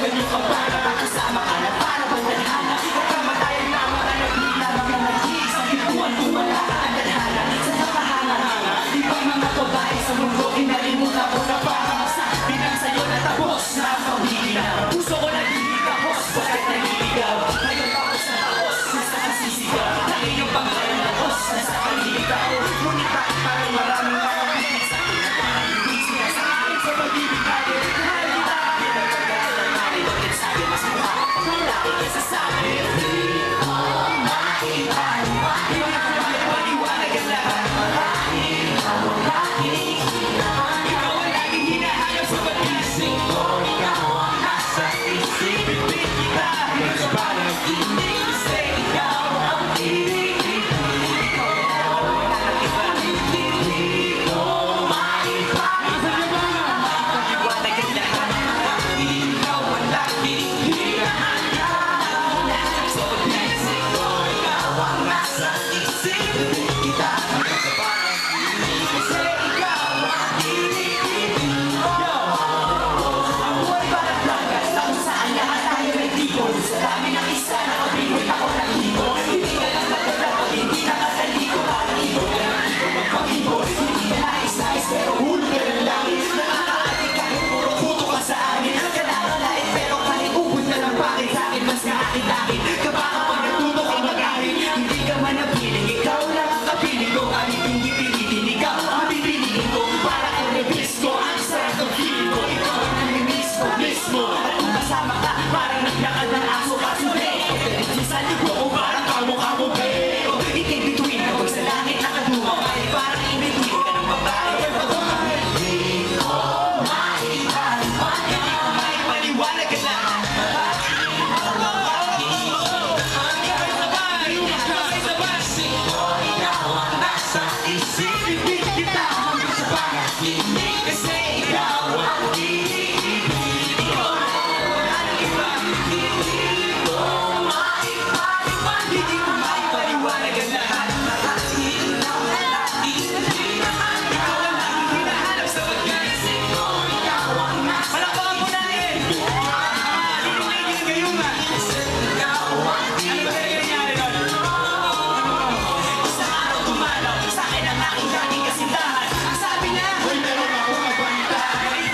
ganyo ka ba? Nakakasama ka na para bang tadhana. Kamatayan na mga nagila, mga nag-iis ang pintuan kung wala ka ang tadhana. Sa nakahanga-hanga, di ba mga babae sa mundo kinalimutan ko na parang sabi nang sa'yo na tapos na ang pamilya. Puso ko nagigigahos, bakit nagiligaw? Ngayon tapos na tapos, nasa kasisigaw. Ang iyong pangalan na Diyos, nasa kaliligaw. Ngunit bakit parang maraming nakakabigay sa akin na parang hindi sila sa akin sa pag-ibig natin. Mahal kita, pinagkagalan natin, bakit sabi mas mukha ka pang malaki kaysa sa akin. Hindi ko maiwan, di ba maliwanag ang lahat? Marahil ikaw ang laging hinahanap. Ikaw ang laging hinahanap sa pag-isip ko. Ikaw ang nasa isip, bibig kita. Mas parang hindi kasi ikaw ang iniibig. Ikaw ang nakakaiba, hindi ko maiwan. Maliwanag ang lahat. Ikaw ang laging hinahanap sa pag-isip ko. Ikaw ang nasa isip, bibig kita. Mas parang hindi kasi ikaw ang iniibig. Ang buhay parang dagat na kung saan lahat tayo may tipon. Sa dami ng isa, nakabingoy ako ng ibon. Hindi ka lang maganda pag hindi nakataliko. Parang ibon ka ng ibon magpag-ibon. Hindi ka nais-nais pero hulog ka ng langit. Nakakaating kahit puro puto ka sa amin. Kailangan pero kahit ubod ka ng bakit sa akin mas kaakit-akit. Kapag pag natuto kang mag-ahit, hindi ka man napiling. Ikaw lang ang kapiling ko. Kahit hindi pilitin, ikaw ang pipiliin ko. Para kang rebisco, ang sarap ng feeling ko. Ikaw ang namimiss ko mismo. At kung kasama ka, parang naglakad ng aso kasunod. Minsan ko kung parang kamukha mo pero ikay bituin kapag sa langit nakaduma. Ay parang in-between ka ng babae. Hindi ko maiwan, hindi ko maipaliwanag ang lahat. Ikaw ang nasa isip, bibig kita hanggang sa panaginip. Kasi ikaw ang iniibig. Ikaw ang wala ng iba. Hindi ko maipaliwanag, hindi ko maipaliwanag ang lahat. Marahil ikaw ang laging hinahanap. Ikaw ang laging hinahanap sa pag-isip ko. Ikaw ang nasa palakpakan mo na eh! Dinilig kayo nga! Ikaw ang Ano ba nangyayari doon? isang araw tumalaw sa akin ang aking dating kasintahan. Ang sabi niya, Uy, meron ako magbalita.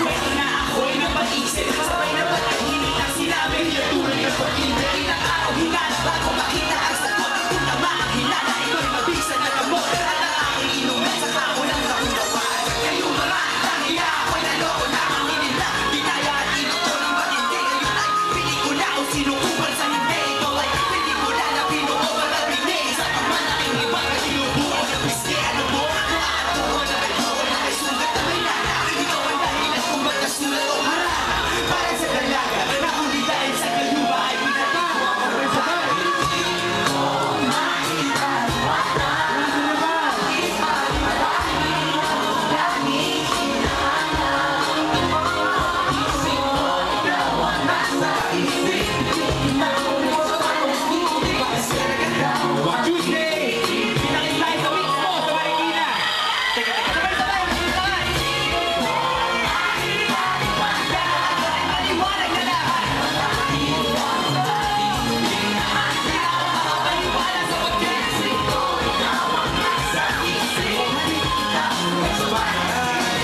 kwento na ako'y napag-isip. Sabay na pagkahinit ang sinabi. Tuloy na pag-ibig. Ilang araw hinanap bago makita ang sagot. Kung tama ang hinala, ito'y mabisa na gamot. At ang aking inumin sa kakulang kaunawaan. Kayong mga tanghiya, ako'y naloko na ang inila. Dinaya at inot ko ng matindi. Ngayon ay pili ko na kung sino kupal sa hindi. Ikaw ay pili ko na na pinuo magabili. Sa pamanaking iba na sinubuo na piski. Ano mo? Nakakatuwa na may buo na may sugat na may lana. Ikaw ang dahilan kung ba't nasulat o harana. Para sa dalaga na kung di dahil sa kayuba ay pinatid ko ang oras. Tuesday! Pinakit tayo sa mix mo sa Marikina! Teka, sabay-sabay! Maliwanag na lahat! Maliwanag sa pag-isip ko. Ikaw ang nasa isip. Mas parang maraming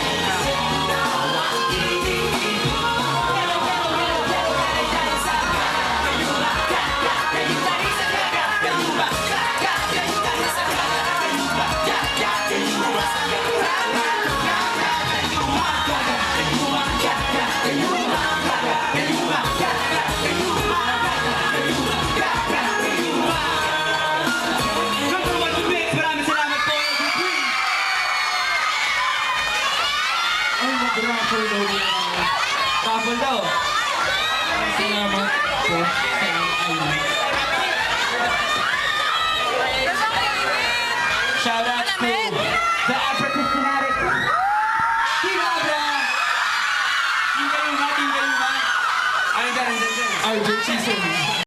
salamat po. Ay, mag-rapper daw niya. Couple daw. Salamat po sa inyo. Shout out to the African fanatic. Kinabra! Tingayuma, tingayuma. Ay, ganun din. RJ Chisholm.